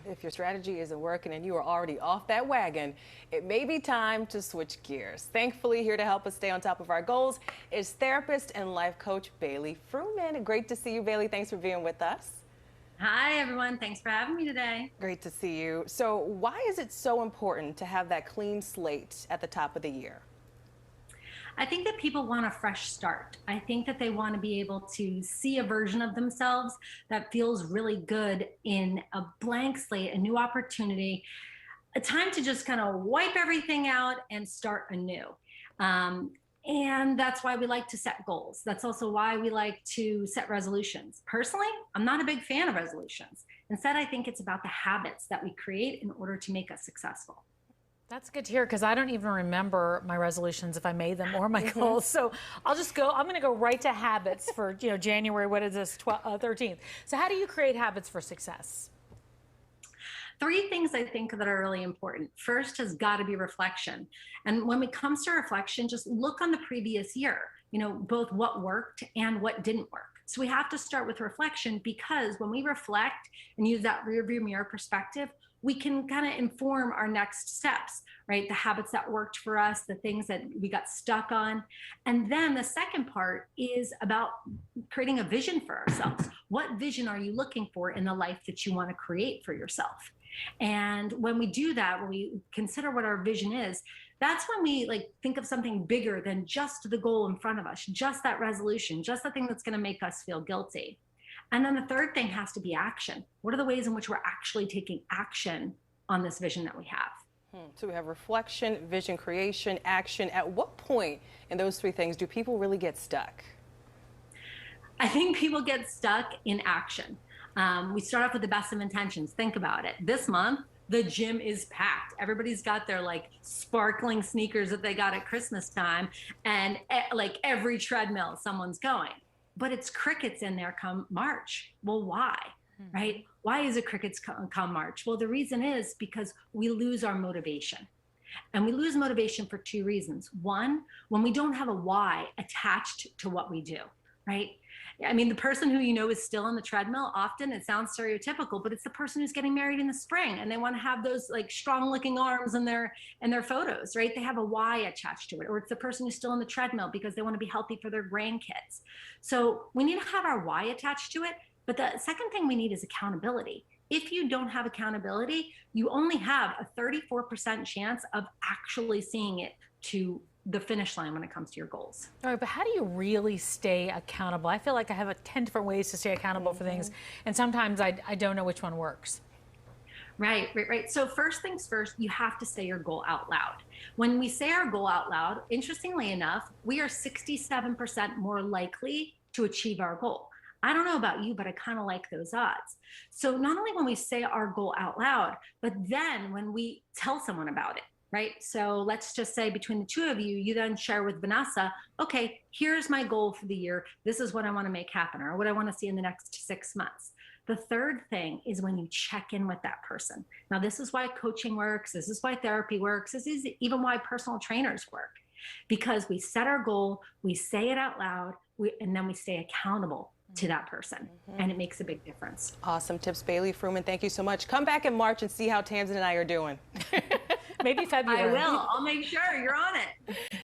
If your strategy isn't working and you are already off that wagon, it may be time to switch gears. Thankfully, here to help us stay on top of our goals is therapist and life coach Bailey Frumen. Great to see you, Bailey. Thanks for being with us. Hi, everyone. Thanks for having me today. Great to see you. So why is it so important to have that clean slate at the top of the year? I think that people want a fresh start. I think that they want to be able to see a version of themselves that feels really good in a blank slate, a new opportunity, a time to just kind of wipe everything out and start anew. And that's why we like to set goals. That's also why we like to set resolutions. Personally, I'm not a big fan of resolutions. Instead, I think it's about the habits that we create in order to make us successful. That's good to hear, because I don't even remember my resolutions if I made them or my goals. So I'm going to go right to habits for January. What is this, 13th? So how do you create habits for success? Three things I think that are really important. First has got to be reflection. And when it comes to reflection, just look on the previous year, both what worked and what didn't work. So we have to start with reflection, because when we reflect and use that rearview mirror perspective, we can kind of inform our next steps, right? The habits that worked for us, the things that we got stuck on. And then the second part is about creating a vision for ourselves. What vision are you looking for in the life that you want to create for yourself? And when we do that, when we consider what our vision is, that's when we think of something bigger than just the goal in front of us, just that resolution, just the thing that's going to make us feel guilty. And then the third thing has to be action. What are the ways in which we're actually taking action on this vision that we have? So we have reflection, vision creation, action. At what point in those three things do people really get stuck? I think people get stuck in action. We start off with the best of intentions. Think about it. This month, the gym is packed. Everybody's got their sparkling sneakers that they got at Christmas time, and every treadmill someone's going. But it's crickets in there come March. Well, why? Right? Why is it crickets come March? Well, the reason is because we lose our motivation. And we lose motivation for two reasons. One, when we don't have a why attached to what we do, right? I mean, the person who is still on the treadmill, often it sounds stereotypical, but it's the person who's getting married in the spring and they want to have those strong looking arms in their photos, right? They have a why attached to it. Or it's the person who's still on the treadmill because they want to be healthy for their grandkids. So we need to have our why attached to it. But the second thing we need is accountability. If you don't have accountability, you only have a 34% chance of actually seeing it to the finish line when it comes to your goals. All right, but how do you really stay accountable? I feel like I have 10 different ways to stay accountable for things, and sometimes I don't know which one works. Right. So first things first, you have to say your goal out loud. When we say our goal out loud, interestingly enough, we are 67% more likely to achieve our goal. I don't know about you, but I kind of like those odds. So not only when we say our goal out loud, but then when we tell someone about it, right? So let's just say between the two of you, you then share with Vanessa, okay, here's my goal for the year. This is what I want to make happen, or what I want to see in the next 6 months. The third thing is when you check in with that person. Now, this is why coaching works. This is why therapy works. This is even why personal trainers work, because we set our goal, we say it out loud, and then we stay accountable to that person, and it makes a big difference. Awesome tips, Bailey Frumen. Thank you so much. Come back in March and see how Tamsin and I are doing. Maybe February. I will. I'll make sure you're on it.